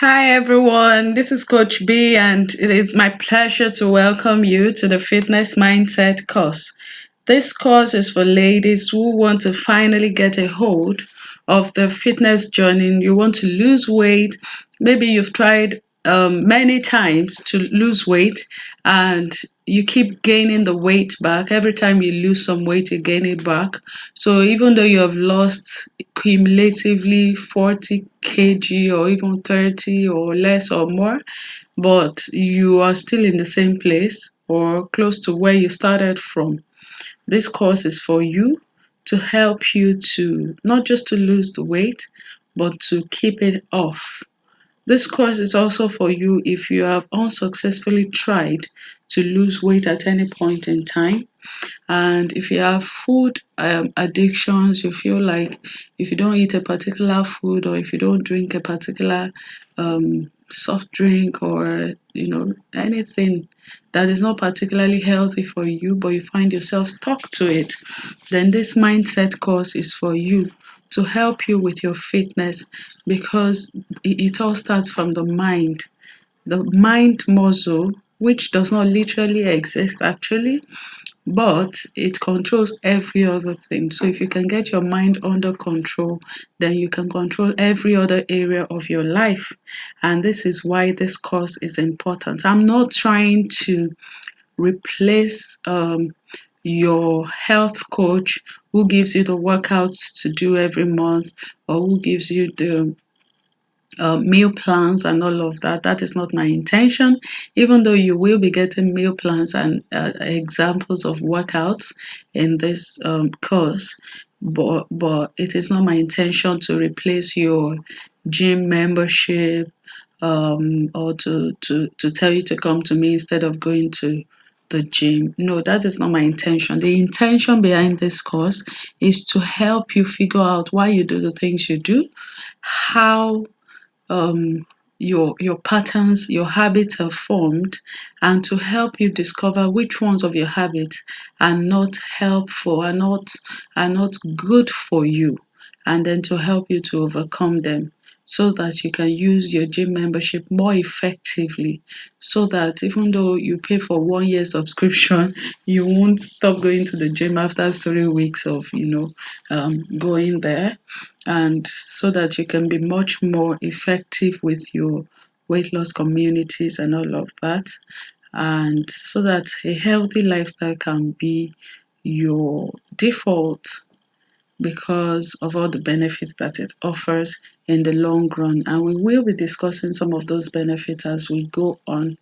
Hi everyone, this is Coach B, and it is my pleasure to welcome you to the Fitness Mindset course. This course is for ladies who want to finally get a hold of the fitness journey. You want to lose weight. Maybe you've tried many times to lose weight and you keep gaining the weight back. Every time you lose some weight, you gain it back. So even though you have lost cumulatively 40 kg or even 30 or less or more, but you are still in the same place or close to where you started from, this course is for you to help you to not just to lose the weight, but to keep it off. This course is also for you if you have unsuccessfully tried to lose weight at any point in time. And if you have food addictions, you feel like if you don't eat a particular food or if you don't drink a particular soft drink or anything that is not particularly healthy for you, but you find yourself stuck to it, then this mindset course is for you to help you with your fitness because it all starts from the mind. The mind muscle, which does not literally exist actually, but it controls every other thing. So if you can get your mind under control, then you can control every other area of your life. And this is why this course is important. I'm not trying to replace your health coach who gives you the workouts to do every month or who gives you the meal plans and all of that. That is not my intention, even though you will be getting meal plans and examples of workouts in this course. But it is not my intention to replace your gym membership or to tell you to come to me instead of going to the gym. No, that is not my intention. The intention behind this course is to help you figure out why you do the things you do, how your patterns, your habits are formed, and to help you discover which ones of your habits are not helpful, are not good for you, and then to help you to overcome them so that you can use your gym membership more effectively, so that even though you pay for 1 year subscription, you won't stop going to the gym after 3 weeks of going there, and so that you can be much more effective with your weight loss communities and all of that, and so that a healthy lifestyle can be your default because of all the benefits that it offers in the long run. And we will be discussing some of those benefits as we go on.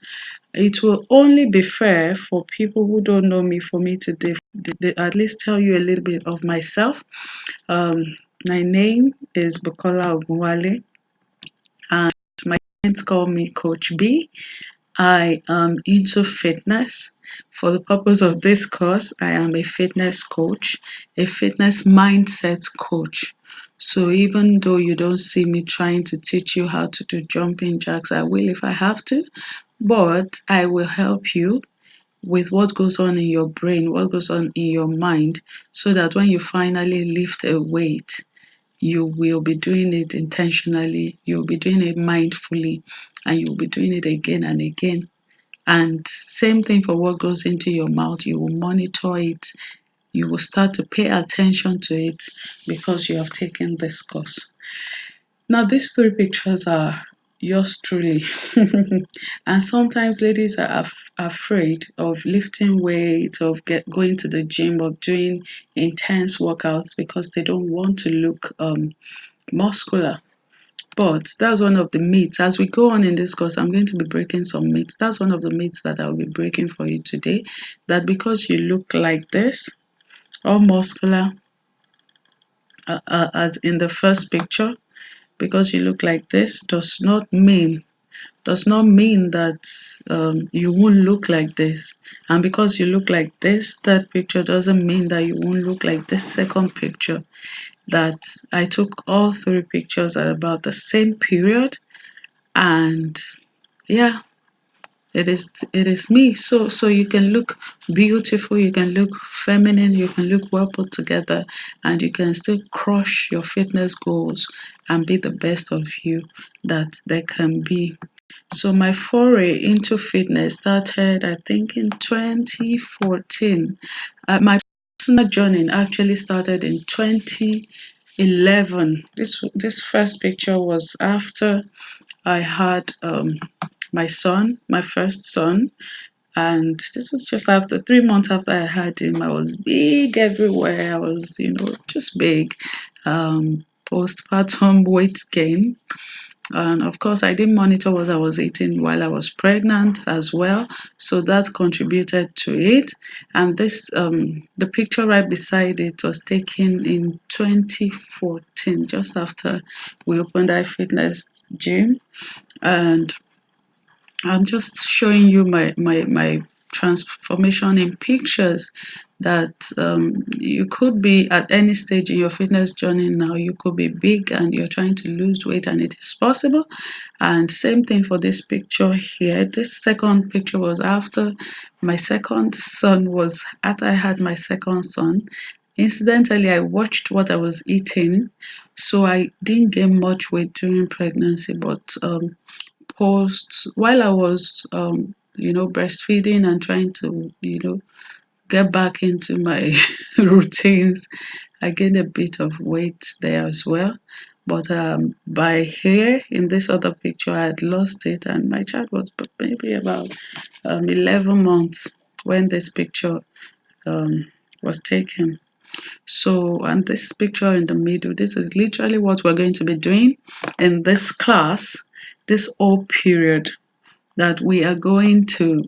It will only be fair for people who don't know me for me to at least tell you a little bit of myself. um, my name is Bukola Ogunwale, and my friends call me Coach B. I am into fitness. For the purpose of this course, I am a fitness coach, a fitness mindset coach. So even though you don't see me trying to teach you how to do jumping jacks, I will if I have to, but I will help you with what goes on in your brain, what goes on in your mind, so that when you finally lift a weight, you will be doing it intentionally, you'll be doing it mindfully, and you'll be doing it again and again. And same thing for what goes into your mouth, you will monitor it, you will start to pay attention to it because you have taken this course. Now, these three pictures are yours truly. And sometimes ladies are afraid of lifting weight, of going to the gym, of doing intense workouts because they don't want to look muscular. But that's one of the myths. As we go on in this course, I'm going to be breaking some myths. That's one of the myths that I'll be breaking for you today. That because you look like this, all muscular, as in the first picture, because you look like this does not mean that you won't look like this. And because you look like this third picture doesn't mean that you won't look like this second picture. That I took all three pictures at about the same period, and yeah, it is me. So you can look beautiful, you can look feminine, you can look well put together, and you can still crush your fitness goals and be the best of you that there can be. So my foray into fitness started, I think, in 2014. My personal journey actually started in 2011. This first picture was after I had my son, my first son, and this was just after 3 months after I had him. I was big everywhere. I was, just big. Postpartum weight gain. And of course, I didn't monitor what I was eating while I was pregnant as well. So that contributed to it. And the picture right beside it was taken in 2014, just after we opened our fitness gym. And I'm just showing you my transformation in pictures that you could be at any stage in your fitness journey now. You could be big and you're trying to lose weight, and it is possible. And same thing for this picture here. This second picture was after I had my second son. Incidentally, I watched what I was eating, so I didn't gain much weight during pregnancy, but post while I was breastfeeding and trying to get back into my routines, I gained a bit of weight there as well. But by here in this other picture, I had lost it, and my child was maybe about 11 months when this picture um, was taken. So, and this picture in the middle, this is literally what we're going to be doing in this class, this whole period that we are going to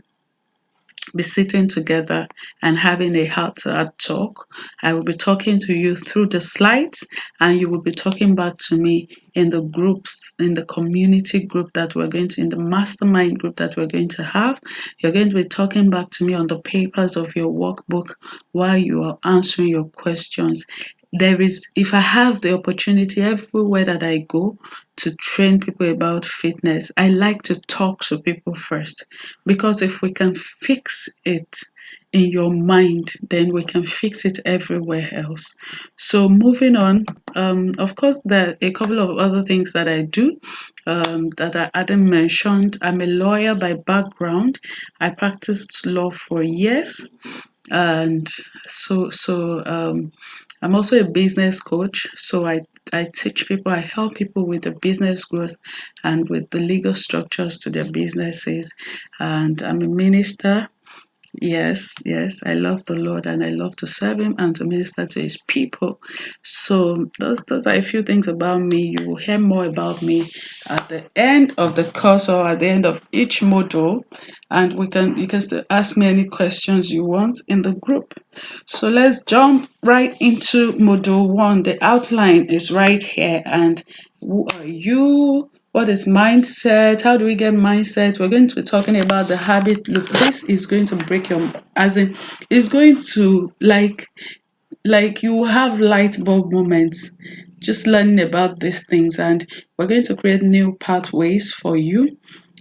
be sitting together and having a heart-to-heart talk. I will be talking to you through the slides, and you will be talking back to me in the groups, in the community group that we're going to, in the mastermind group that we're going to have. You're going to be talking back to me on the papers of your workbook while you are answering your questions. If I have the opportunity everywhere that I go to train people about fitness, I like to talk to people first, because if we can fix it in your mind, then we can fix it everywhere else. So moving on, of course, there are a couple of other things that I do that I hadn't mentioned. I'm a lawyer by background. I practiced law for years, and I'm also a business coach. So I teach people, I help people with the business growth and with the legal structures to their businesses. And I'm a minister. Yes, yes, I love the Lord and I love to serve Him and to minister to His people. So those are a few things about me. You will hear more about me at the end of the course or at the end of each module, and you can still ask me any questions you want in the group. So let's jump right into module 1. The outline is right here. And who are you? What is mindset? How do we get mindset? We're going to be talking about the habit loop. This is going to break your, as in, it's going to like you have light bulb moments just learning about these things, and we're going to create new pathways for you,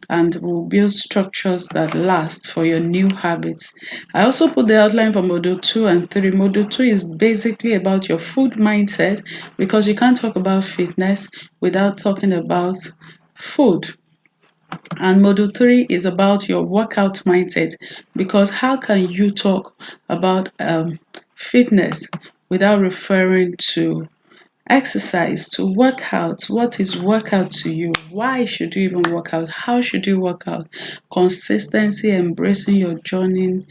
and we'll build structures that last for your new habits. I also put the outline for module 2 and 3. Module 2 is basically about your food mindset, because you can't talk about fitness without talking about food. And module 3 is about your workout mindset, because how can you talk about fitness without referring to exercise, to work out? What is workout to you? Why should you even work out? How should you work out? Consistency, embracing your journey,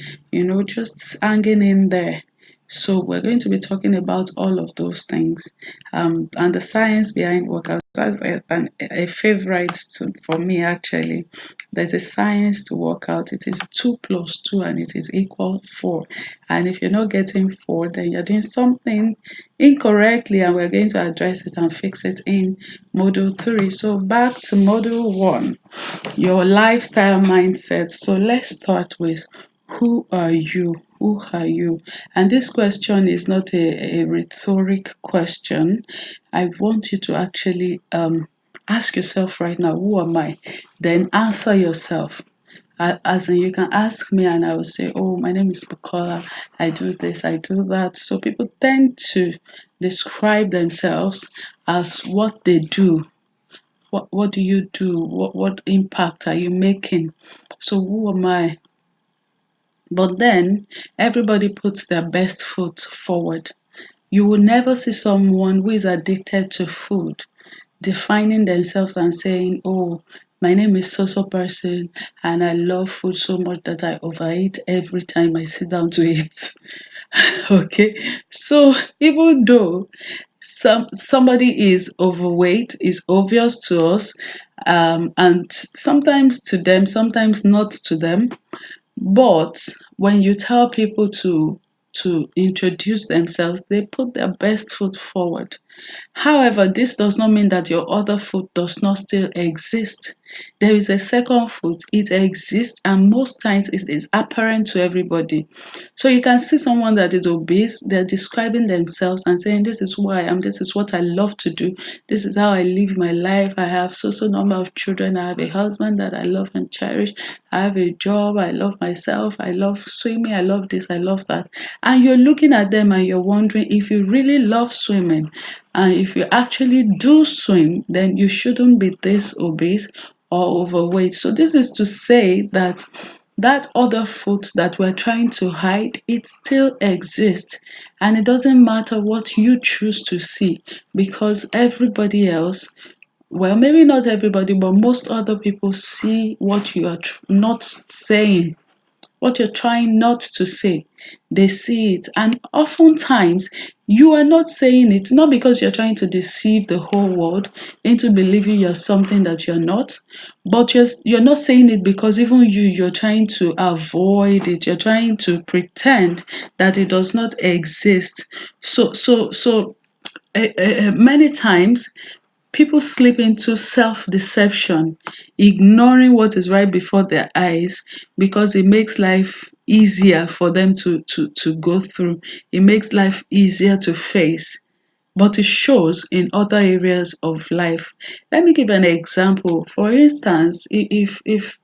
just hanging in there. So we're going to be talking about all of those things, and the science behind workout. That's a favorite for me, actually. There's a science to workout. It is 2 plus 2 and it is equal 4. And if you're not getting 4, then you're doing something incorrectly, and we're going to address it and fix it in module 3. So back to module 1, your lifestyle mindset. So let's start with, who are you? Who are you? And this question is not a rhetoric question. I want you to actually ask yourself right now, who am I? Then answer yourself. As in, you can ask me, and I will say, "Oh, my name is Bukola. I do this, I do that." So people tend to describe themselves as what they do. What do you do? What impact are you making? So who am I? But then everybody puts their best foot forward. You will never see someone who is addicted to food defining themselves and saying, "Oh, my name is so so person and I love food so much that I overeat every time I sit down to eat." Okay. So even though somebody is overweight is obvious to us, and sometimes to them, sometimes not to them, but when you tell people to introduce themselves, they put their best foot forward. However, this does not mean that your other foot does not still exist. There is a second foot, it exists, and most times it is apparent to everybody. So you can see someone that is obese, they're describing themselves and saying, "This is who I am, this is what I love to do, this is how I live my life. I have so so number of children, I have a husband that I love and cherish, I have a job, I love myself, I love swimming, I love this, I love that." And you're looking at them and you're wondering, if you really love swimming and if you actually do swim, then you shouldn't be this obese or overweight. So this is to say that that other foot that we're trying to hide, it still exists. And it doesn't matter what you choose to see, because everybody else, well, maybe not everybody, but most other people see what you are not saying, what you're trying not to say. They see it. And oftentimes, you are not saying it, not because you're trying to deceive the whole world into believing you're something that you're not, but you're not saying it because even you're trying to avoid it. You're trying to pretend that it does not exist. Many times people slip into self-deception, ignoring what is right before their eyes because it makes life easier for them to go through. It makes life easier to face, but it shows in other areas of life. Let me give an example. For instance, if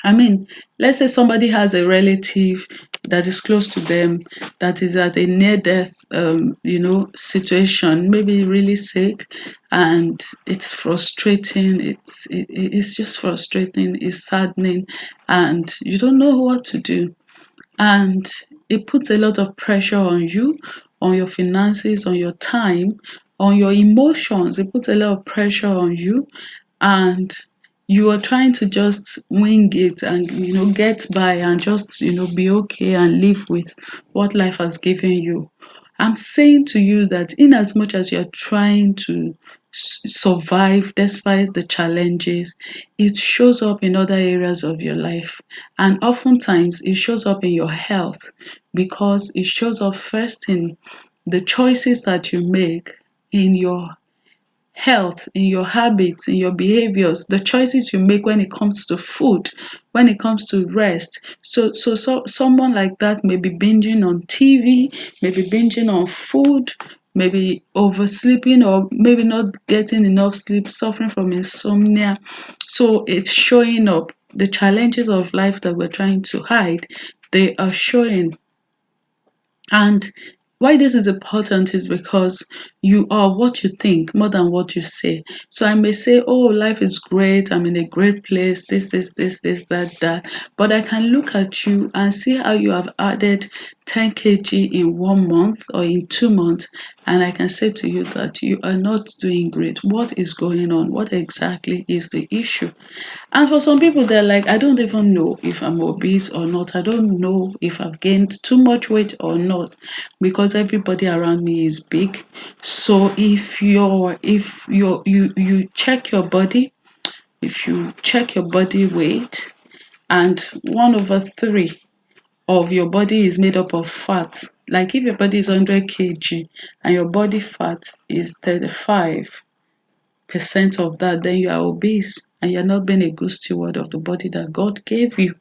I mean, let's say somebody has a relative that is close to them that is at a near death, situation, maybe really sick, and it's frustrating. It's just frustrating. It's saddening, and you don't know what to do. And it puts a lot of pressure on you, on your finances, on your time, on your emotions. It puts a lot of pressure on you, and you are trying to just wing it and get by and just be okay and live with what life has given you. I'm saying to you that in as much as you're trying to survive despite the challenges, it shows up in other areas of your life. And oftentimes it shows up in your health, because it shows up first in the choices that you make, in your health, in your habits, in your behaviors, the choices you make when it comes to food, when it comes to rest. So someone like that may be binging on TV, maybe binging on food, maybe oversleeping, or maybe not getting enough sleep, suffering from insomnia. So it's showing up. The challenges of life that we're trying to hide, they are showing. And why this is important is because you are what you think more than what you say. So I may say, "Oh, life is great. I'm in a great place. This, that, that." But I can look at you and see how you have added 10 kg in 1 month or in 2 months. And I can say to you that you are not doing great. What is going on? What exactly is the issue? And for some people, they're like, "I don't even know if I'm obese or not. I don't know if I've gained too much weight or not, because everybody around me is big." So if you check your body, if you check your body weight, and 1/3 of your body is made up of fat, like if your body is 100 kg and your body fat is 35% of that, then you are obese and you're not being a good steward of the body that God gave you.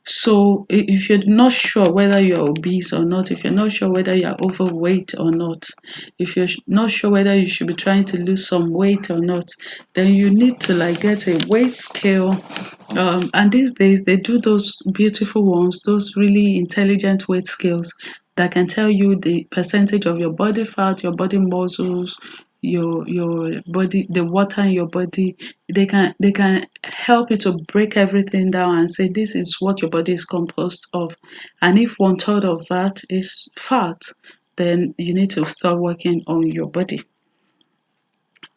So if you're not sure whether you're obese or not, if you're not sure whether you're overweight or not, if you're not sure whether you should be trying to lose some weight or not, then you need to like get a weight scale. And these days they do those beautiful ones, those really intelligent weight scales that can tell you the percentage of your body fat, your body muscles, your body, the water in your body. They can help you to break everything down and say this is what your body is composed of. And if one third of that is fat, then you need to start working on your body.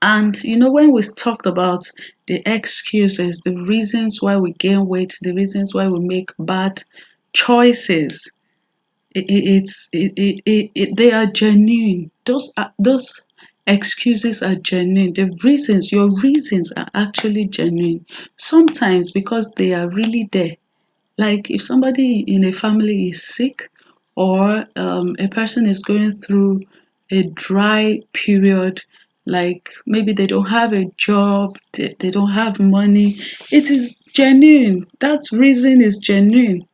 And when we talked about the excuses, the reasons why we gain weight, the reasons why we make bad choices, they are genuine. Those excuses are genuine. Your reasons are actually genuine. Sometimes because they are really there. Like if somebody in a family is sick, or a person is going through a dry period, like maybe they don't have a job, they don't have money, it is genuine. That reason is genuine.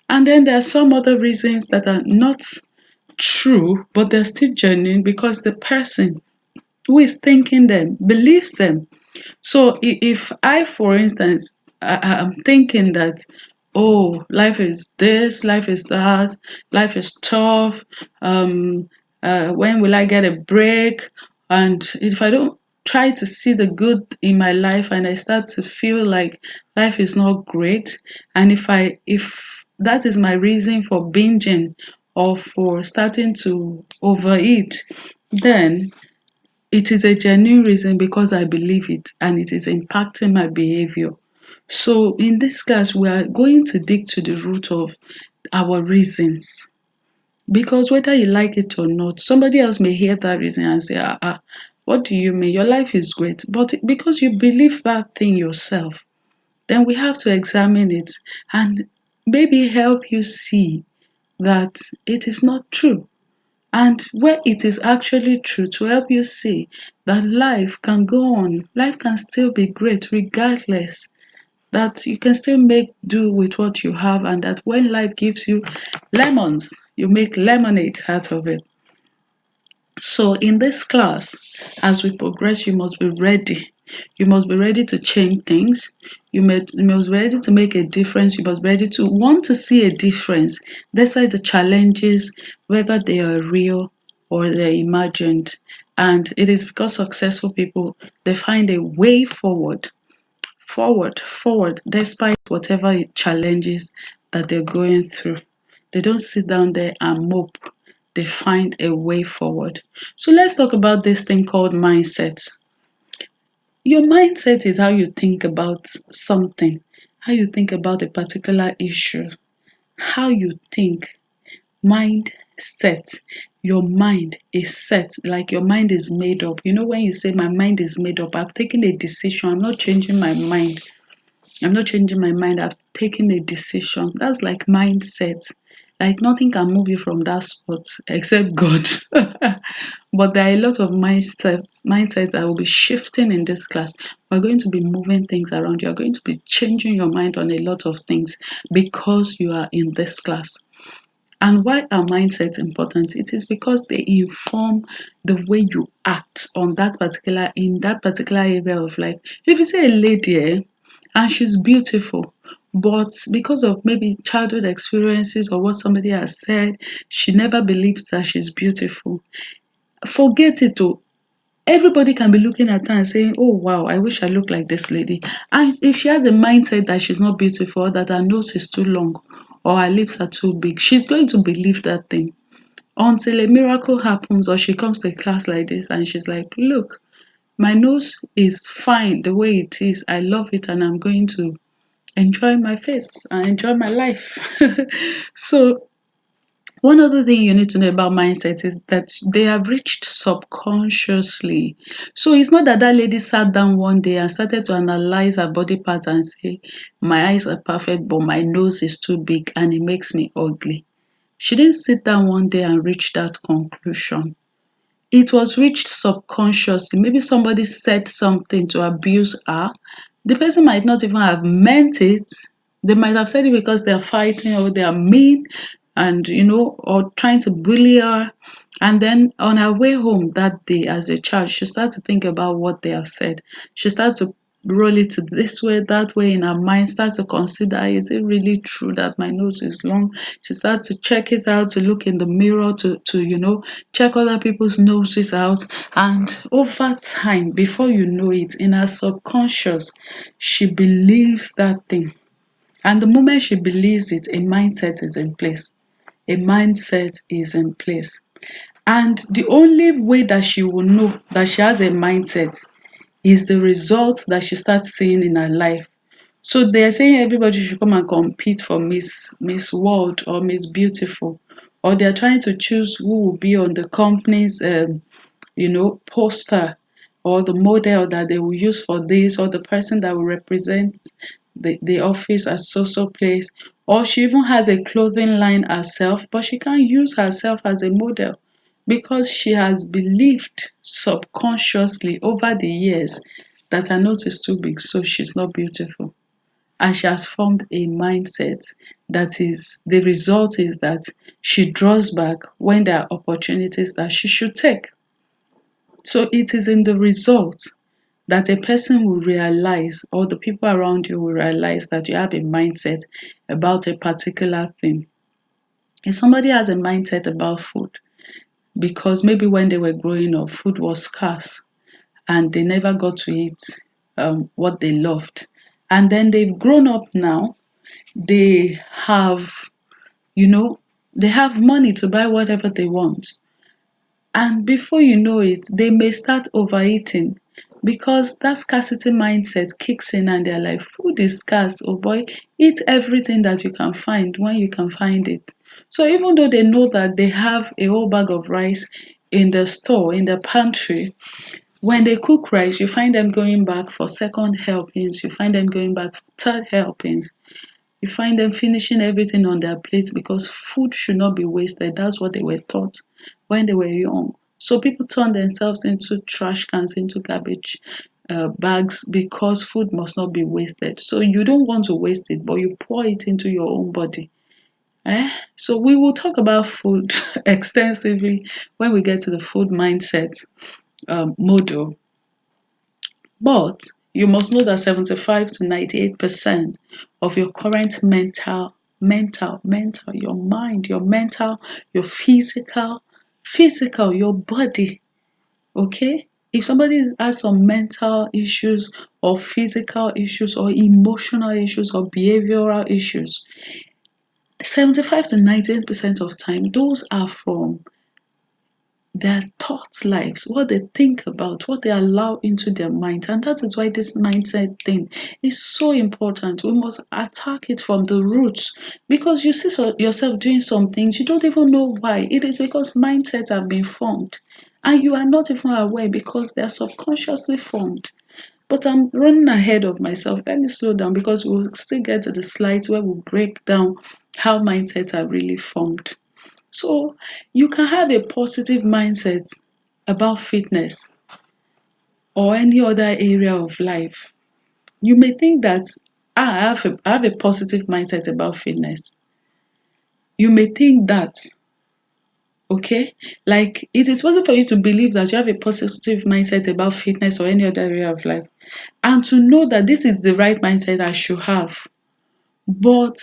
And then there are some other reasons that are not true, but they're still genuine because the person who is thinking them believes them. So if I, for instance, I'm thinking that, oh, life is this, life is that, life is tough. Um, when will I get a break? And if I don't try to see the good in my life, and I start to feel like life is not great, and if that is my reason for binging or for starting to overeat, then it is a genuine reason because I believe it and it is impacting my behavior. So in this class, we are going to dig to the root of our reasons. Because whether you like it or not, somebody else may hear that reason and say, what do you mean? Your life is great. But because you believe that thing yourself, then we have to examine it and maybe help you see that it is not true. And where it is actually true, to help you see that life can go on, life can still be great regardless, that you can still make do with what you have, and that when life gives you lemons, you make lemonade out of it. So in this class, as we progress, you must be ready. You must be ready to change things. You must be ready to make a difference. You must be ready to want to see a difference. That's why the challenges, whether they are real or they're imagined. And it is because successful people, they find a way forward, despite whatever challenges that they're going through. They don't sit down there and mope. They find a way forward. So let's talk about this thing called mindset. Your mindset is how you think about something, how you think about a particular issue, how you think. Mindset. Your mind is set, like your mind is made up. When you say my mind is made up, I've taken a decision. I'm not changing my mind. I'm not changing my mind. I've taken a decision. That's like mindset. Like nothing can move you from that spot except God. But there are a lot of mindsets that will be shifting in this class. We're going to be moving things around. You're going to be changing your mind on a lot of things because you are in this class. And why are mindsets important? It is because they inform the way you act on that particular area of life. If you say a lady, and she's beautiful, but because of maybe childhood experiences or what somebody has said, she never believes that she's beautiful. Forget it oh. Everybody can be looking at her and saying, oh wow, I wish I looked like this lady. And if she has a mindset that she's not beautiful, or that her nose is too long, or her lips are too big, she's going to believe that thing until a miracle happens, or she comes to a class like this and she's like, look, my nose is fine the way it is. I love it and I'm going to enjoy my face and enjoy my life. So one other thing you need to know about mindset is that they are reached subconsciously. So it's not that that lady sat down one day and started to analyze her body parts and say, my eyes are perfect, but my nose is too big and it makes me ugly. She didn't sit down one day and reach that conclusion. It was reached subconsciously. Maybe somebody said something to abuse her. The person might not even have meant it, They might have said it because they're fighting or they are mean and, or trying to bully her. And then on her way home that day as a child, she started to think about what they have said. She started to roll it to this way, that way in her mind, starts to consider, is it really true that my nose is long? She starts to check it out, to look in the mirror, to check other people's noses out. And over time, before you know it, in her subconscious, she believes that thing, and the moment she believes it, a mindset is in place. A mindset is in place. And the only way that she will know that she has a mindset is the results that she starts seeing in her life. So they're saying everybody should come and compete for Miss World or Miss Beautiful, or they're trying to choose who will be on the company's poster, or the model that they will use for this, or the person that will represent the office at so place. Or she even has a clothing line herself, but she can't use herself as a model because she has believed subconsciously over the years that her nose is too big, so she's not beautiful. And she has formed a mindset that is the result is that she draws back when there are opportunities that she should take. So it is in the result that a person will realize, or the people around you will realize, that you have a mindset about a particular thing. If somebody has a mindset about food, because maybe when they were growing up, food was scarce and they never got to eat what they loved. And then they've grown up now, they have, you know, they have money to buy whatever they want. And before you know it, they may start overeating because that scarcity mindset kicks in and they're like, food is scarce, oh boy, eat everything that you can find when you can find it. So even though they know that they have a whole bag of rice in the store, in the pantry, when they cook rice, you find them going back for second helpings, you find them going back for third helpings. You find them finishing everything on their plates because food should not be wasted. That's what they were taught when they were young. So people turn themselves into trash cans, into garbage bags because food must not be wasted. So you don't want to waste it, but you pour it into your own body. So we will talk about food extensively when we get to the food mindset model. But you must know that 75 to 98% of your current mental, your mind, your mental, your physical, your body, okay? If somebody has some mental issues or physical issues or emotional issues or behavioral issues, 75 to 98% of time, those are from their thoughts lives, what they think about, what they allow into their minds. And that is why this mindset thing is so important. We must attack it from the roots because you see yourself doing some things, you don't even know why. It is because mindsets have been formed and you are not even aware because they are subconsciously formed. But I'm running ahead of myself. Let me slow down because we'll still get to the slides where we break down how mindsets are really formed. So you can have a positive mindset about fitness or any other area of life. You may think that I have a positive mindset about fitness. You may think that, okay? Like it is possible for you to believe that you have a positive mindset about fitness or any other area of life and to know that this is the right mindset I should have. But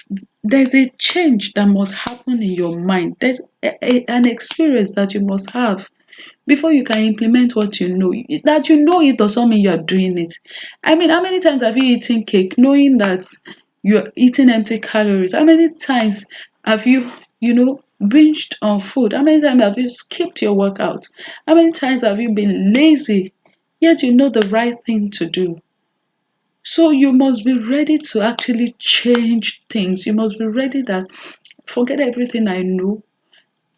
there's a change that must happen in your mind. There's an experience that you must have before you can implement what you know. That you know it does not mean you are doing it. I mean, how many times have you eaten cake knowing that you're eating empty calories? How many times have you binged on food? How many times have you skipped your workout? How many times have you been lazy? Yet you know the right thing to do. So you must be ready to actually change things. You must be ready that forget everything I know.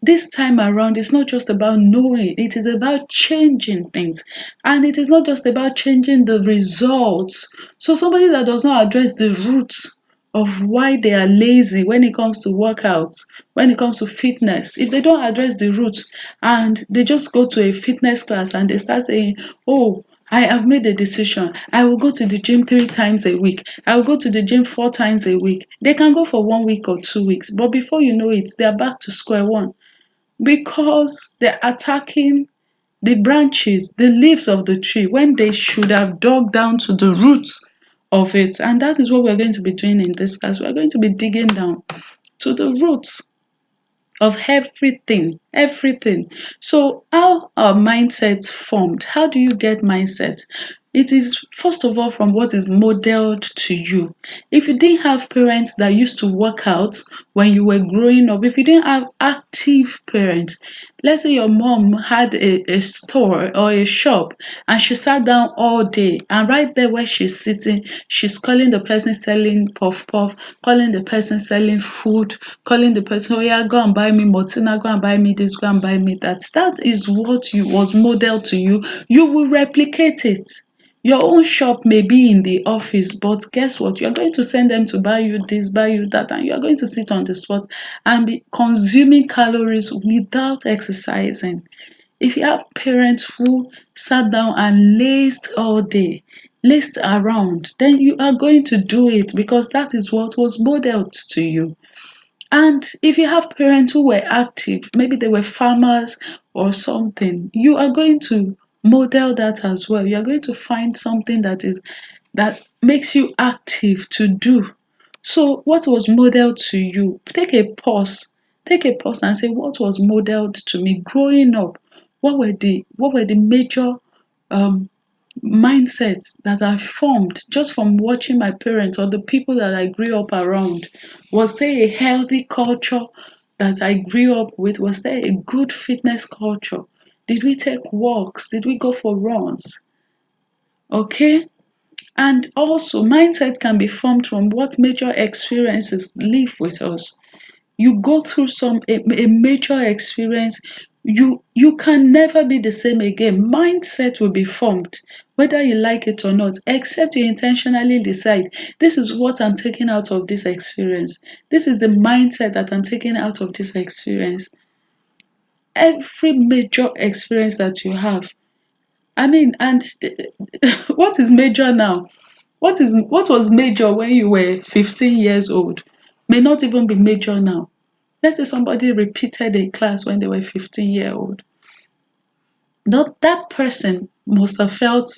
This time around, it's not just about knowing, it is about changing things. And it is not just about changing the results. So somebody that does not address the roots of why they are lazy when it comes to workouts, when it comes to fitness, if they don't address the roots and they just go to a fitness class and they start saying, oh, I have made a decision. I will go to the gym 3 times a week. I will go to the gym 4 times a week. They can go for 1 week or 2 weeks, but before you know it, they are back to square one because they're attacking the branches, the leaves of the tree when they should have dug down to the roots of it. And that is what we're going to be doing in this class. We're going to be digging down to the roots of everything, everything. So how are mindsets formed? How do you get mindset? It is first of all from what is modeled to you. If you didn't have parents that used to work out when you were growing up, if you didn't have active parents, let's say your mom had a store or a shop and she sat down all day, and right there where she's sitting, she's calling the person selling puff puff, calling the person selling food, calling the person, oh yeah, go and buy me Motina, go and buy me this, go and buy me that. That is what you was modeled to you. You will replicate it. Your own shop may be in the office, but guess what? You're going to send them to buy you this, buy you that, and you're going to sit on the spot and be consuming calories without exercising. If you have parents who sat down and laced all day, laced around, then you are going to do it because that is what was modeled to you. And if you have parents who were active, maybe they were farmers or something, you are going to model that as well. You are going to find something that makes you active to do. So what was modeled to you? Take a pause. Take a pause and say what was modeled to me growing up. What were the major um mindsets that I formed just from watching my parents or the people that I grew up around? Was there a healthy culture that I grew up with? Was there a good fitness culture? Did we take walks? Did we go for runs? Okay. And also, mindset can be formed from what major experiences live with us. You go through a major experience, you can never be the same again. Mindset will be formed whether you like it or not, except you intentionally decide this is what I'm taking out of this experience. This is the mindset that I'm taking out of this experience. Every major experience that you have, I mean, and what is major now? What was major when you were 15 years old may not even be major now. Let's say somebody repeated a class when they were 15-year old. That person must have felt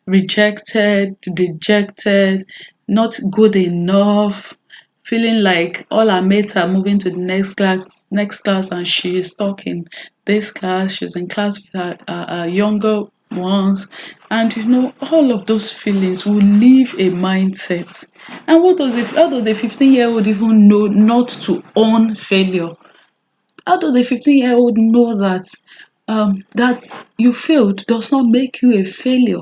rejected, dejected, not good enough, feeling like all her mates are moving to the next class and she is stuck in this class. She's in class with her younger ones. And all of those feelings will leave a mindset. And how does a 15-year-old even know not to own failure? How does a 15-year-old know that you failed does not make you a failure?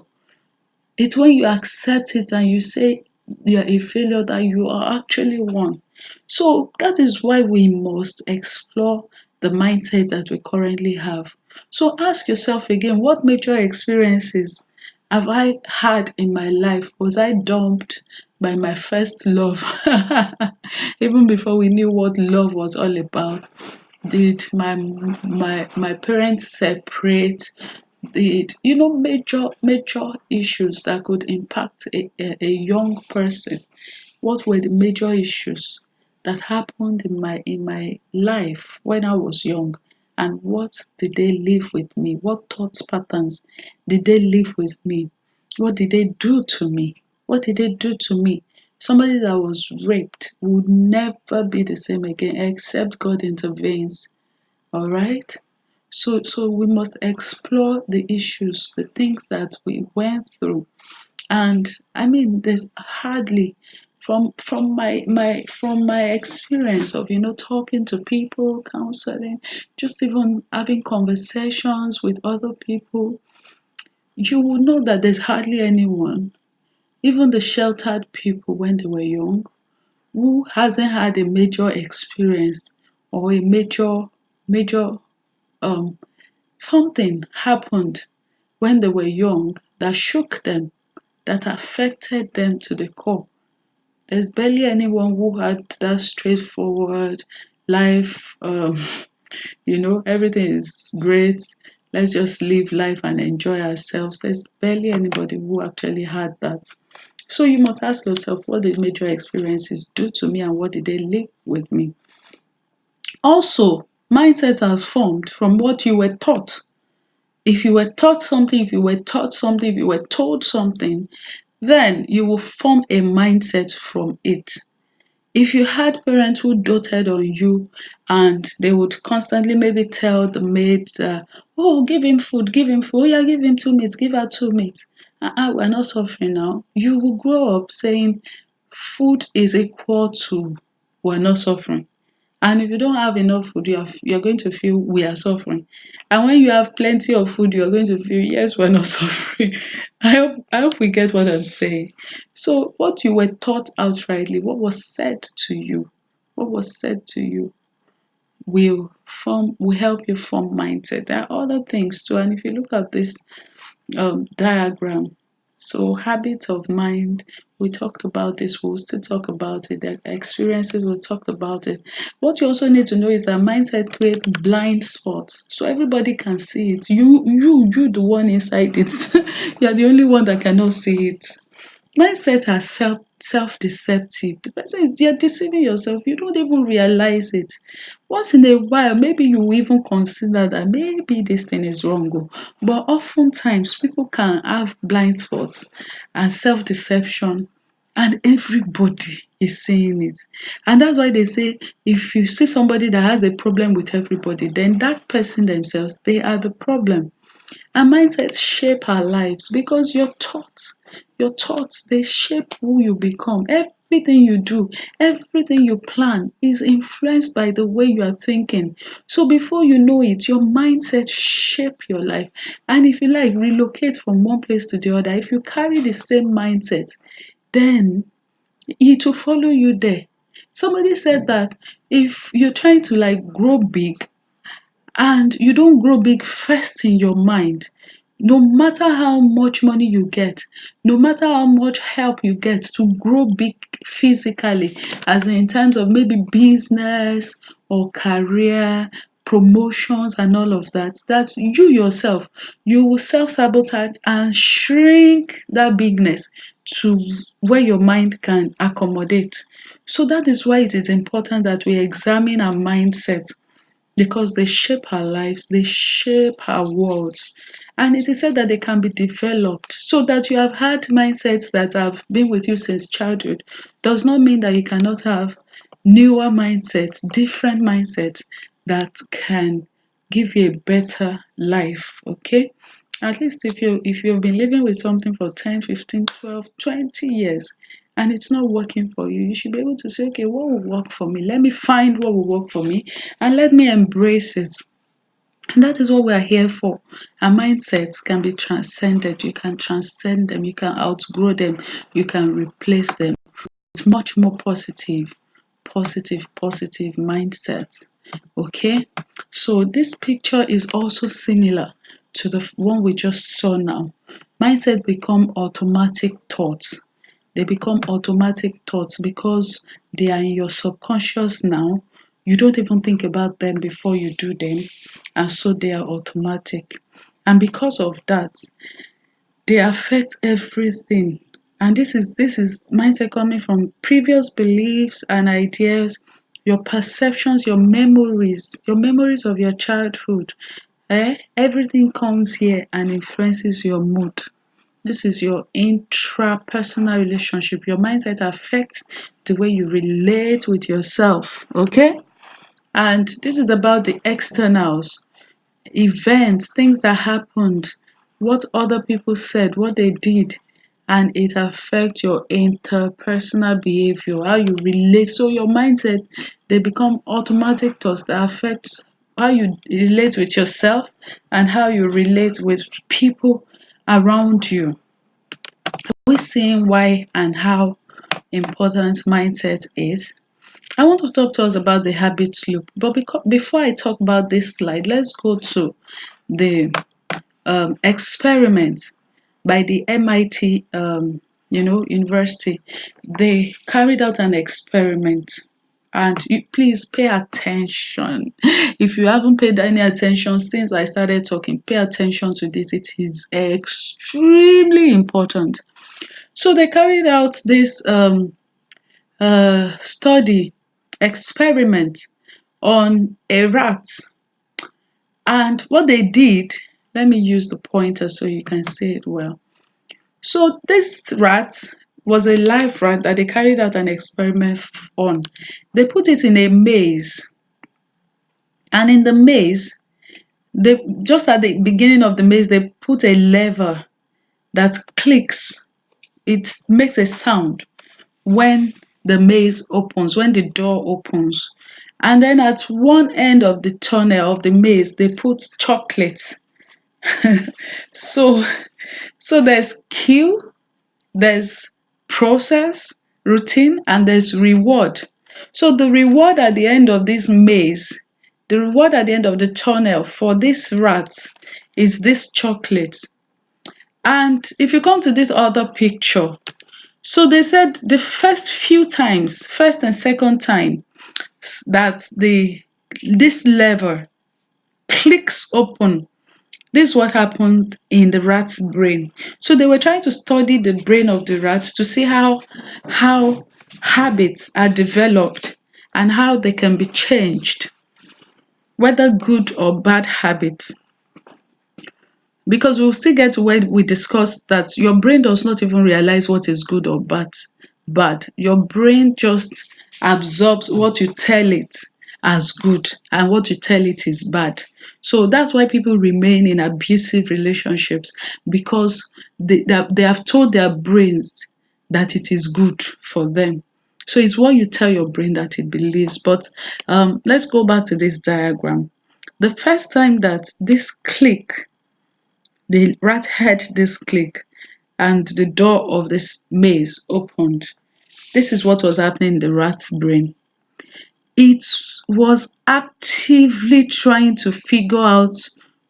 It's when you accept it and you say you're a failure that you are actually one. So that is why we must explore the mindset that we currently have. So ask yourself again, what major experiences have I had in my life? Was I dumped by my first love? Even before we knew what love was all about. Did my parents separate? Did major issues that could impact a young person? What were the major issues that happened in my life when I was young? And what did they leave with me? What thoughts patterns did they leave with me? What did they do to me? What did they do to me? Somebody that was raped would never be the same again except God intervenes. All right? So we must explore the issues, the things that we went through. And I mean, there's hardly from my experience of talking to people, counseling, just even having conversations with other people, you will know that there's hardly anyone, even the sheltered people when they were young, who hasn't had a major experience or a major um something happened when they were young that shook them, that affected them to the core. There's barely anyone who had that straightforward life, everything is great. Let's just live life and enjoy ourselves. There's barely anybody who actually had that. So you must ask yourself, what did major experiences do to me and what did they leave with me? Also, mindsets are formed from what you were taught. If you were taught something, if you were taught something, if you were told something, then you will form a mindset from it. If you had parents who doted on you and they would constantly maybe tell the maids, oh, give him food, oh yeah, give him 2 meats, give her 2 meats. We're not suffering now. You will grow up saying food is equal to we're not suffering. And if you don't have enough food, you're going to feel we are suffering. And when you have plenty of food, you're going to feel yes, we're not suffering. I hope we get what I'm saying. So what you were taught outrightly, what was said to you, what was said to you will help you form mindset. There are other things too. And if you look at this diagram. So habits of mind, we talked about this, we'll still talk about it. The experiences, we talked about it. What you also need to know is that mindset creates blind spots. So everybody can see it. You the one inside it. You're the only one that cannot see it. Mindset are self-deceptive. The person is you're deceiving yourself. You don't even realize it. Once in a while, maybe you even consider that maybe this thing is wrong. But oftentimes people can have blind spots and self-deception and everybody is saying it. And that's why they say if you see somebody that has a problem with everybody, then that person themselves, they are the problem. And mindsets shape our lives because your thoughts, they shape who you become. Everything you do, everything you plan is influenced by the way you are thinking. So before you know it, your mindset shape your life. And if you like, relocate from one place to the other. If you carry the same mindset, then it will follow you there. Somebody said that if you're trying to like grow big, and you don't grow big first in your mind, no matter how much money you get, no matter how much help you get to grow big physically, as in terms of maybe business or career, promotions and all of that, that's you yourself, you will self-sabotage and shrink that bigness to where your mind can accommodate. So that is why it is important that we examine our mindset because they shape our lives, they shape our worlds. And it is said that they can be developed. So that you have had mindsets that have been with you since childhood does not mean that you cannot have newer mindsets, different mindsets that can give you a better life. Okay? At least if you've been living with something for 10, 15, 12, 20 years and it's not working for you, you should be able to say, okay, what will work for me? Let me find what will work for me and let me embrace it. And that is what we are here for. Our mindsets can be transcended. You can transcend them, you can outgrow them, you can replace them. It's much more positive mindset. Okay, so this picture is also similar to the one we just saw now. Mindset become automatic thoughts. They become automatic thoughts because they are in your subconscious now. You don't even think about them before you do them, and so they are automatic. And because of that, they affect everything. And this is mindset coming from previous beliefs and ideas, your perceptions, your memories of your childhood. Everything comes here and influences your mood. This is your intrapersonal relationship. Your mindset affects the way you relate with yourself. Okay? And this is about the externals, events, things that happened, what other people said, what they did, and it affects your interpersonal behavior, how you relate. So your mindset, they become automatic thoughts that affect how you relate with yourself and how you relate with people around you. We're seeing why and how important mindset is. I want to talk to us about the habit loop, but before I talk about this slide, let's go to the experiment by the MIT, university. They carried out an experiment. And please pay attention. If you haven't paid any attention since I started talking, pay attention to this. It is extremely important. So they carried out this study, experiment on a rat. And what they did, let me use the pointer so you can see it well. So this rat was a live rat that they carried out an experiment on. They put it in a maze, and in the maze, they just at the beginning of the maze, they put a lever that clicks. It makes a sound when the maze opens, when the door opens. And then at one end of the tunnel of the maze, they put chocolates. So, so there's cue, there's process, routine, and there's reward. So the reward at the end of this maze, the reward at the end of the tunnel for this rat is this chocolate. And if you come to this other picture, so they said the first few times, first and second time that this lever clicks open, this is what happened in the rat's brain. So they were trying to study the brain of the rat to see how habits are developed and how they can be changed, whether good or bad habits. Because we'll still get to where we discussed that your brain does not even realize what is good or bad. Your brain just absorbs what you tell it as good and what you tell it is bad. So that's why people remain in abusive relationships, because they have told their brains that it is good for them. So it's what you tell your brain that it believes. But let's go back to this diagram. The first time that this click, the rat heard this click and the door of this maze opened. This is what was happening in the rat's brain. It was actively trying to figure out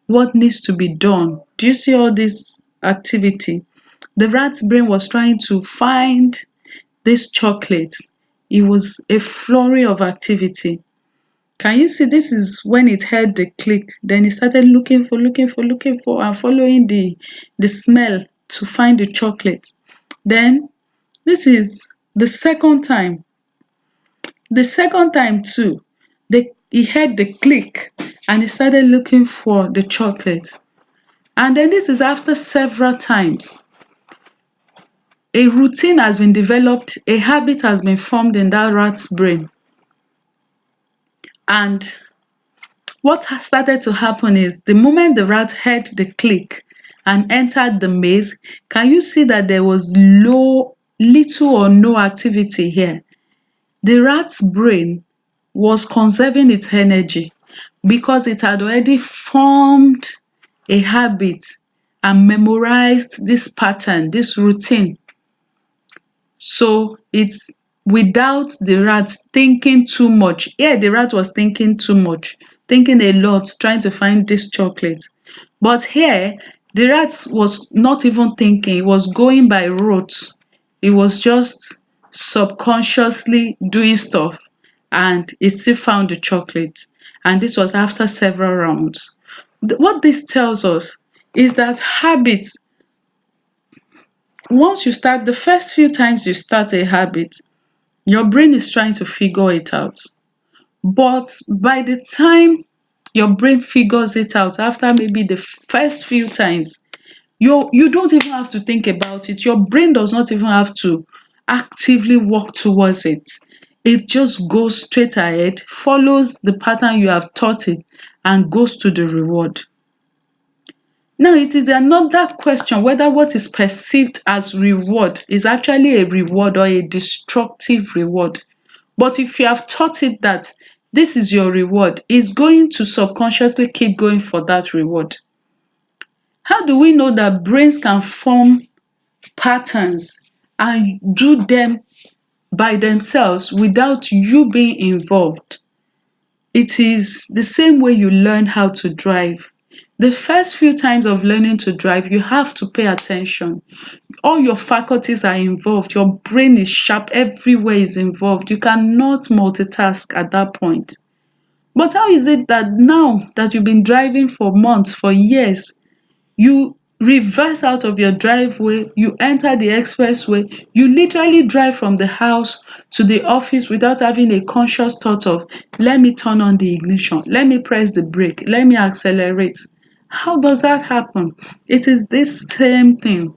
what needs to be done. Do you see all this activity? The rat's brain was trying to find this chocolate. It was a flurry of activity. Can you see, this is when it heard the click, then it started looking for and following the smell to find the chocolate. Then this is the second time. The second time too, he heard the click and he started looking for the chocolate. And then this is after several times. A routine has been developed, a habit has been formed in that rat's brain. And what has started to happen is the moment the rat heard the click and entered the maze, can you see that there was little or no activity here? The rat's brain was conserving its energy because it had already formed a habit and memorized this pattern, this routine. So it's without the rat thinking too much. Yeah, the rat was thinking too much, thinking a lot, trying to find this chocolate. But here, the rat was not even thinking, it was going by rote. It was just subconsciously doing stuff and it still found the chocolate. And this was after several rounds. What this tells us is that habits, once you start, the first few times you start a habit, your brain is trying to figure it out. But by the time your brain figures it out, after maybe the first few times, you don't even have to think about it. Your brain does not even have to actively work towards it. It just goes straight ahead, follows the pattern you have taught it, and goes to the reward. Now, it is another question whether what is perceived as reward is actually a reward or a destructive reward. But if you have taught it that this is your reward, it's going to subconsciously keep going for that reward. How do we know that brains can form patterns and do them by themselves without you being involved? It is the same way you learn how to drive. The first few times of learning to drive, you have to pay attention. All your faculties are involved. Your brain is sharp. Everywhere is involved. You cannot multitask at that point. But how is it that now that you've been driving for months, for years, you reverse out of your driveway, you enter the expressway, you literally drive from the house to the office without having a conscious thought of, let me turn on the ignition, let me press the brake, let me accelerate. How does that happen? It is this same thing.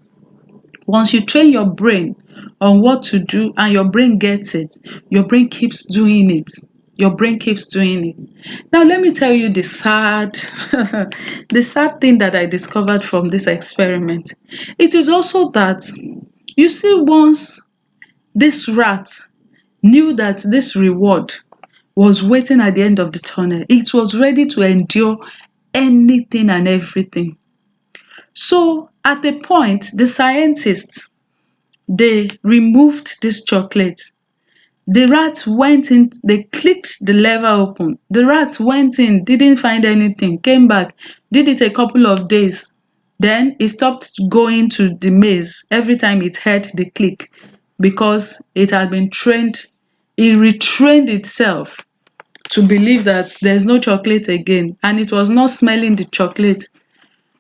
Once you train your brain on what to do and your brain gets it, your brain keeps doing it. Your brain keeps doing it. Now let me tell you the sad the sad thing that I discovered from this experiment. It is also that you see, once this rat knew that this reward was waiting at the end of the tunnel, it was ready to endure anything and everything. So at a point, the scientists, they removed this chocolate. The rat went in, they clicked the lever open. The rat went in, didn't find anything, came back, did it a couple of days. Then it stopped going to the maze every time it heard the click because it had been trained, it retrained itself to believe that there's no chocolate again, and it was not smelling the chocolate.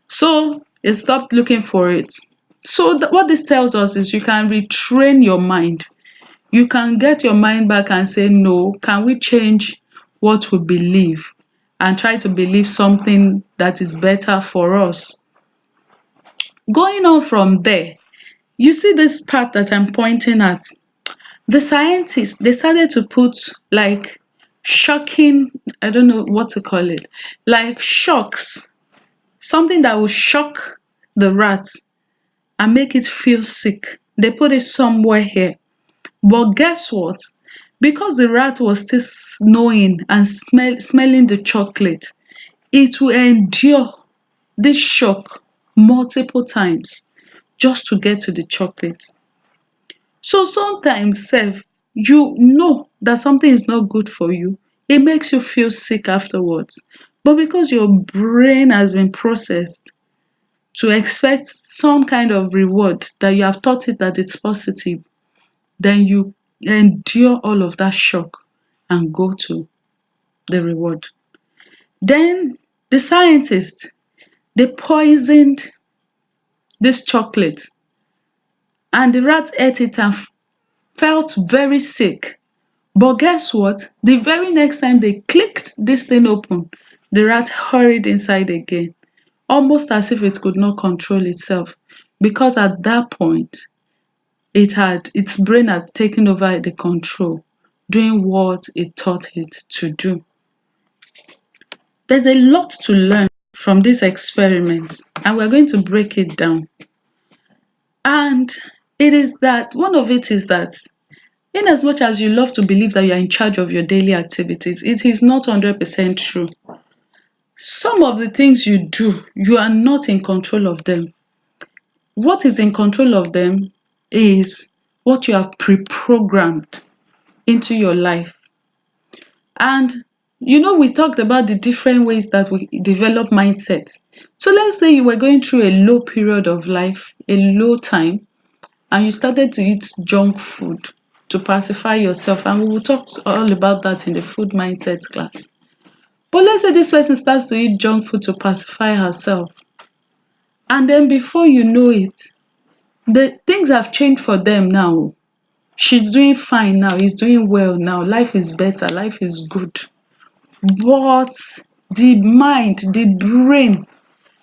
So it stopped looking for it. So what this tells us is you can retrain your mind. You can get your mind back and say, no, can we change what we believe and try to believe something that is better for us? Going on from there, you see this part that I'm pointing at. The scientists, they started to put like shocking, I don't know what to call it, like shocks, something that will shock the rat and make it feel sick. They put it somewhere here. But guess what? Because the rat was still knowing and smelling the chocolate, it will endure this shock multiple times just to get to the chocolate. So sometimes sef, you know that something is not good for you, it makes you feel sick afterwards. But because your brain has been processed to expect some kind of reward, that you have taught it that it's positive, then you endure all of that shock and go to the reward. Then the scientists, they poisoned this chocolate and the rat ate it and felt very sick. But guess what? The very next time they clicked this thing open, the rat hurried inside again, almost as if it could not control itself. Because at that point, its brain had taken over the control, doing what it taught it to do. There's a lot to learn from this experiment, and we're going to break it down. And it is that one of it is that in as much as you love to believe that you are in charge of your daily activities, it is not 100% true. Some of the things you do, you are not in control of them. What is in control of them is what you have pre-programmed into your life. And we talked about the different ways that we develop mindset. So let's say you were going through a low period of life, a low time, and you started to eat junk food to pacify yourself. And we will talk all about that in the food mindset class. But let's say this person starts to eat junk food to pacify herself. And then before you know it, the things have changed for them now. She's doing fine now, he's doing well now, life is better, life is good. But the mind, the brain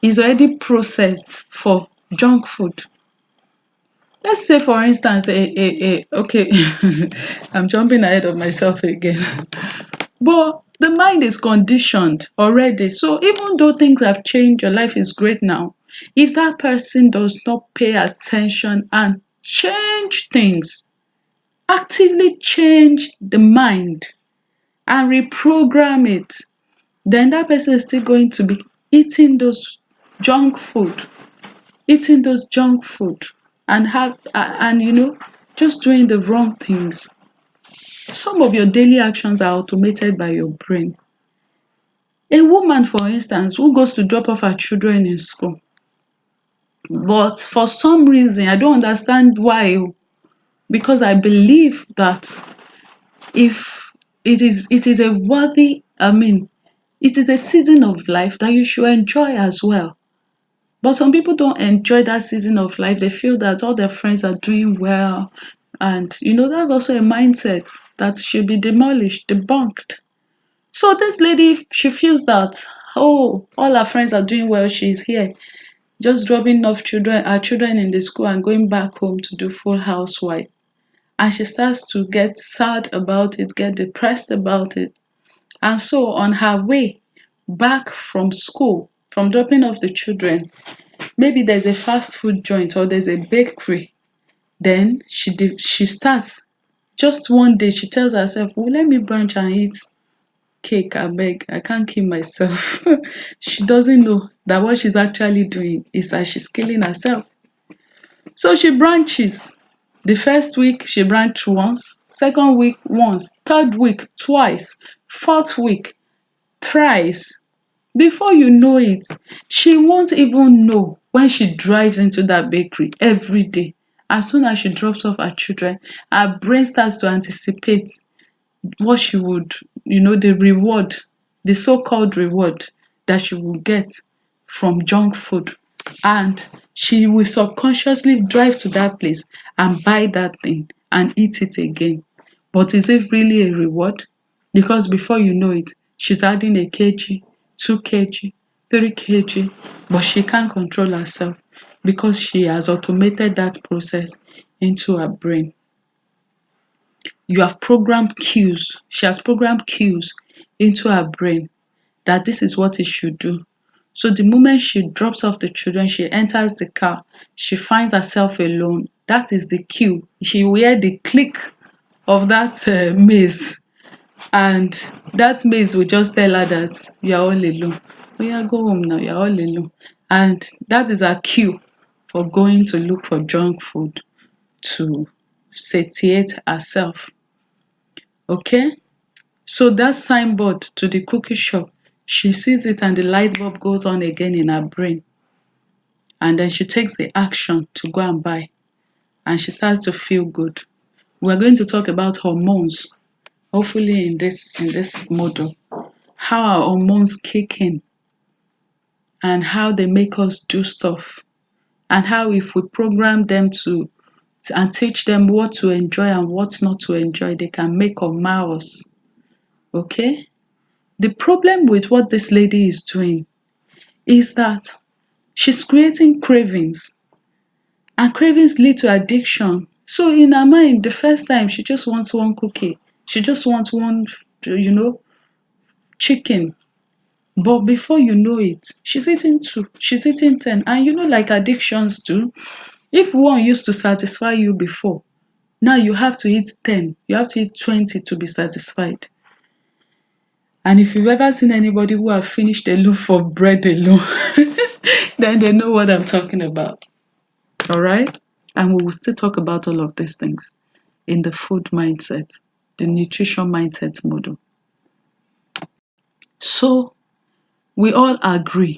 is already processed for junk food. Let's say for instance, okay, I'm jumping ahead of myself again. But the mind is conditioned already. So even though things have changed, your life is great now. If that person does not pay attention and change things, actively change the mind and reprogram it, then that person is still going to be eating those junk food, eating those junk food and just doing the wrong things. Some of your daily actions are automated by your brain. A woman, for instance, who goes to drop off her children in school, But for some reason, I don't understand why, because I believe that if it is a worthy, I mean, it is a season of life that you should enjoy as well. But some people don't enjoy that season of life. They feel that all their friends are doing well. And that's also a mindset that should be demolished, debunked. So this lady, she feels that, oh, all her friends are doing well. She's here, just dropping off her children in the school and going back home to do full housewife. And she starts to get sad about it, get depressed about it. And so on her way back from school, from dropping off the children, maybe there's a fast food joint or there's a bakery. Then she starts, just one day she tells herself, "Oh, let me branch and eat cake, abeg, I can't keep myself." She doesn't know that what she's actually doing is that she's killing herself. So she branches. The first week she branched once, second week once, third week twice, fourth week thrice. Before you know it, she won't even know when she drives into that bakery every day. As soon as she drops off her children, her brain starts to anticipate what she would, the reward, the so-called reward that she will get from junk food. And she will subconsciously drive to that place and buy that thing and eat it again. But is it really a reward? Because before you know it, she's adding a kg, 2 kg, 3 kg, but she can't control herself because she has automated that process into her brain. You have programmed cues. She has programmed cues into her brain that this is what it should do. So the moment she drops off the children, she enters the car, she finds herself alone. That is the cue. She will hear the click of that maze, and that maze will just tell her that you are all alone. Oh yeah, go home now, you're all alone. And that is her cue for going to look for junk food to satiate herself. Okay? So that signboard to the cookie shop, she sees it and the light bulb goes on again in her brain. And then she takes the action to go and buy. And she starts to feel good. We're going to talk about hormones, hopefully in this model. How our hormones kick in and how they make us do stuff. And how if we program them to and teach them what to enjoy and what not to enjoy, they can make or mar us. Okay? The problem with what this lady is doing is that she's creating cravings, and cravings lead to addiction. So in her mind, the first time she just wants one cookie, she just wants one, chicken. But before you know it, she's eating two, she's eating 10. And like addictions do, if one used to satisfy you before, now you have to eat 10, you have to eat 20 to be satisfied. And if you've ever seen anybody who have finished a loaf of bread alone, then they know what I'm talking about. All right? And we will still talk about all of these things in the food mindset, the nutrition mindset model. So we all agree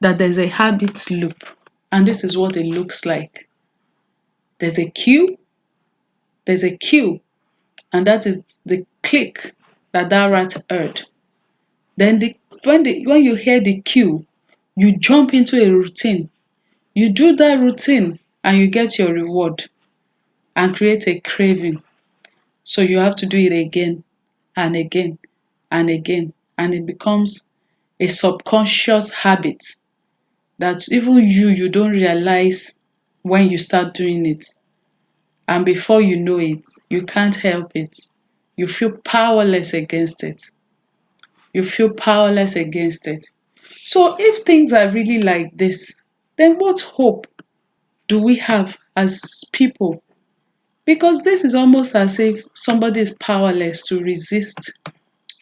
that there's a habit loop, and this is what it looks like. There's a cue, there's a cue, and that is the click that rat heard. Then when you hear the cue, you jump into a routine. You do that routine and you get your reward and create a craving. So you have to do it again and again and again. And it becomes a subconscious habit that even you don't realize when you start doing it. And before you know it, you can't help it. You feel powerless against it. You feel powerless against it. So if things are really like this, then what hope do we have as people? Because this is almost as if somebody is powerless to resist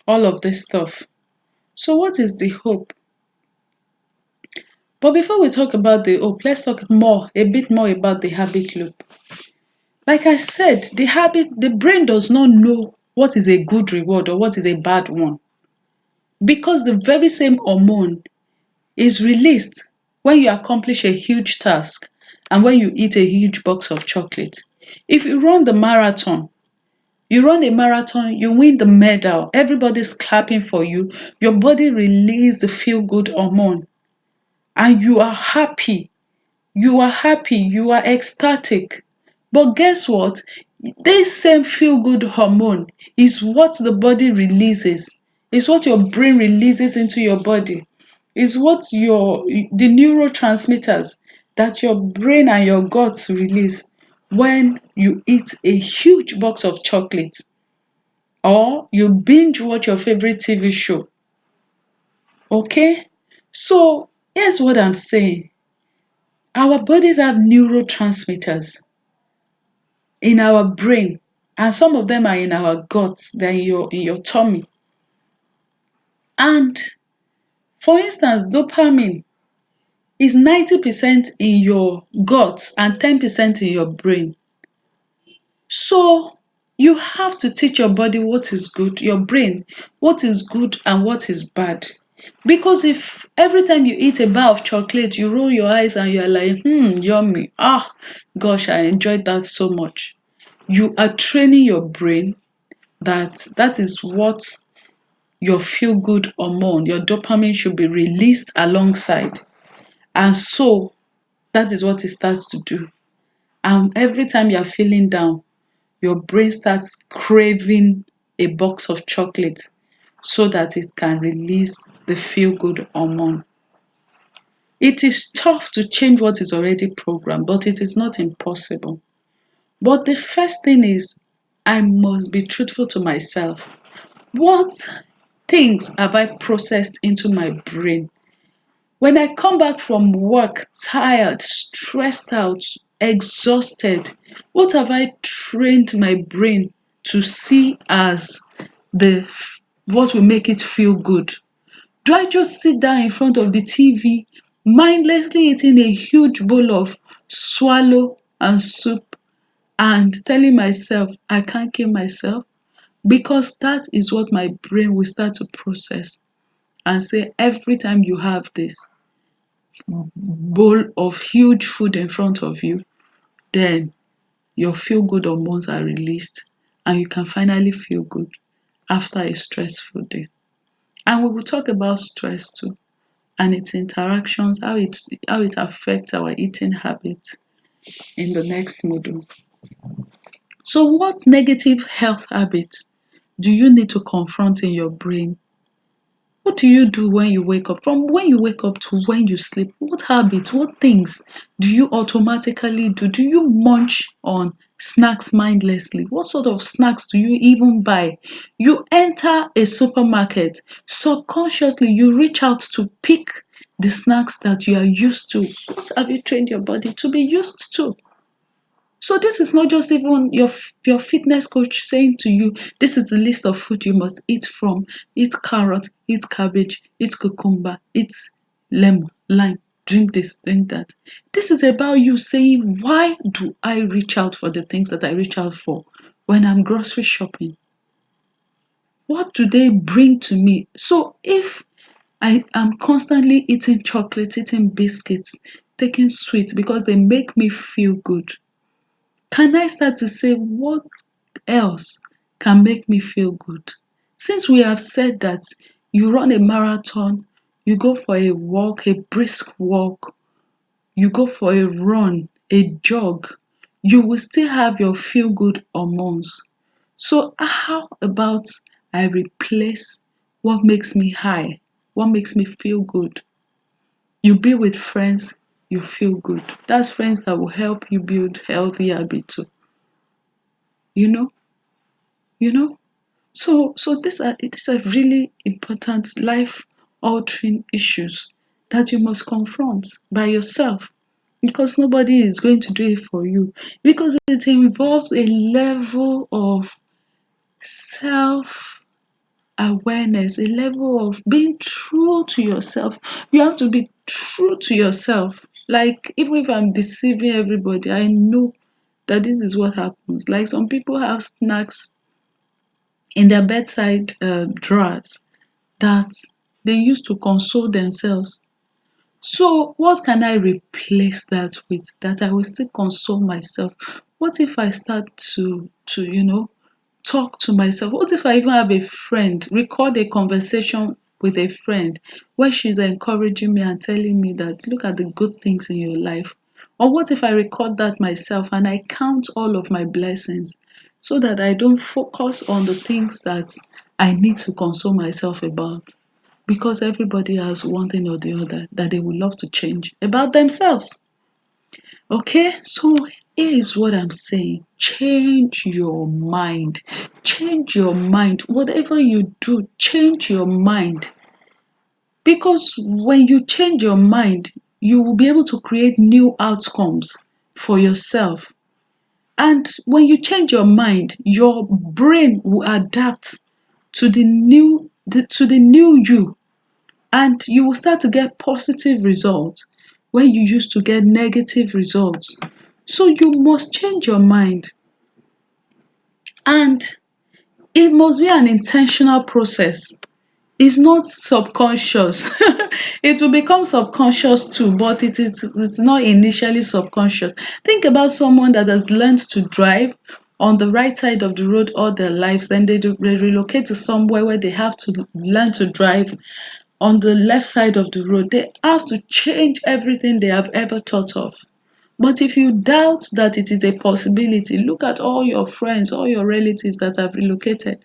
all of this stuff. So what is the hope? But before we talk about the hope, let's talk a bit more about the habit loop. Like I said, the brain does not know what is a good reward or what is a bad one. Because the very same hormone is released when you accomplish a huge task and when you eat a huge box of chocolate. If you run the marathon, you run a marathon, you win the medal, everybody's clapping for you, your body release the feel good hormone and you are ecstatic. But guess what? This same feel good hormone is what the body releases, is what your brain releases into your body, is what the neurotransmitters that your brain and your guts release when you eat a huge box of chocolate or you binge watch your favorite TV show. Okay? So here's what I'm saying. Our bodies have neurotransmitters in our brain, and some of them are in our guts, they're in your tummy. And for instance, dopamine is 90% in your guts and 10% in your brain. So you have to teach your body what is good, your brain, what is good and what is bad. Because if every time you eat a bar of chocolate, you roll your eyes and you're like, yummy. Ah, gosh, I enjoyed that so much. You are training your brain that is what your feel good hormone, your dopamine should be released alongside. And so that is what it starts to do. And every time you're feeling down, your brain starts craving a box of chocolate so that it can release the feel good hormone. It is tough to change what is already programmed, but it is not impossible. But the first thing is, I must be truthful to myself. What things have I processed into my brain? When I come back from work tired, stressed out, exhausted, what have I trained my brain to see as the what will make it feel good? Do I just sit down in front of the TV, mindlessly eating a huge bowl of swallow and soup and telling myself I can't kill myself? Because that is what my brain will start to process and say every time you have this bowl of huge food in front of you, then your feel good hormones are released and you can finally feel good after a stressful day. And we will talk about stress too and its interactions, how it affects our eating habits in the next module. So what negative health habits do you need to confront in your brain? What do you do when you wake up? From when you wake up to when you sleep, what habits, what things do you automatically do? Do you munch on snacks mindlessly? What sort of snacks do you even buy? You enter a supermarket, subconsciously you reach out to pick the snacks that you are used to. What have you trained your body to be used to? So this is not just even your fitness coach saying to you, this is the list of food you must eat from. Eat carrot, eat cabbage, eat cucumber, eat lemon, lime, drink this, drink that. This is about you saying, why do I reach out for the things that I reach out for when I'm grocery shopping? What do they bring to me? So if I am constantly eating chocolate, eating biscuits, taking sweets because they make me feel good, can I start to say what else can make me feel good? Since we have said that you run a marathon, you go for a walk, a brisk walk, you go for a run, a jog, you will still have your feel good hormones. So, how about I replace what makes me high, what makes me feel good? You be with friends, you feel good. That's friends that will help you build healthy habits too. You know, you know. So these are really important life altering issues that you must confront by yourself because nobody is going to do it for you because it involves a level of self awareness, a level of being true to yourself. You have to be true to yourself. Like even if I'm deceiving everybody, I know that this is what happens. Like some people have snacks in their bedside drawers that they use to console themselves. So what can I replace that with that I will still console myself? What if I start to talk to myself? What if I even have a friend, record a conversation with a friend where she's encouraging me and telling me that look at the good things in your life? Or what if I record that myself and I count all of my blessings so that I don't focus on the things that I need to console myself about? Because everybody has one thing or the other that they would love to change about themselves. Okay, so here's what I'm saying: change your mind. Change your mind. Whatever you do, change your mind. Because when you change your mind, you will be able to create new outcomes for yourself. And when you change your mind, your brain will adapt to the new you, and you will start to get positive results when you used to get negative results. So you must change your mind, and it must be an intentional process. It's not subconscious. It will become subconscious too, but it's not initially subconscious. Think about someone that has learned to drive on the right side of the road all their lives, then they relocate to somewhere where they have to learn to drive on the left side of the road. They have to change everything they have ever thought of. But if you doubt that it is a possibility, look at all your friends, all your relatives that have relocated.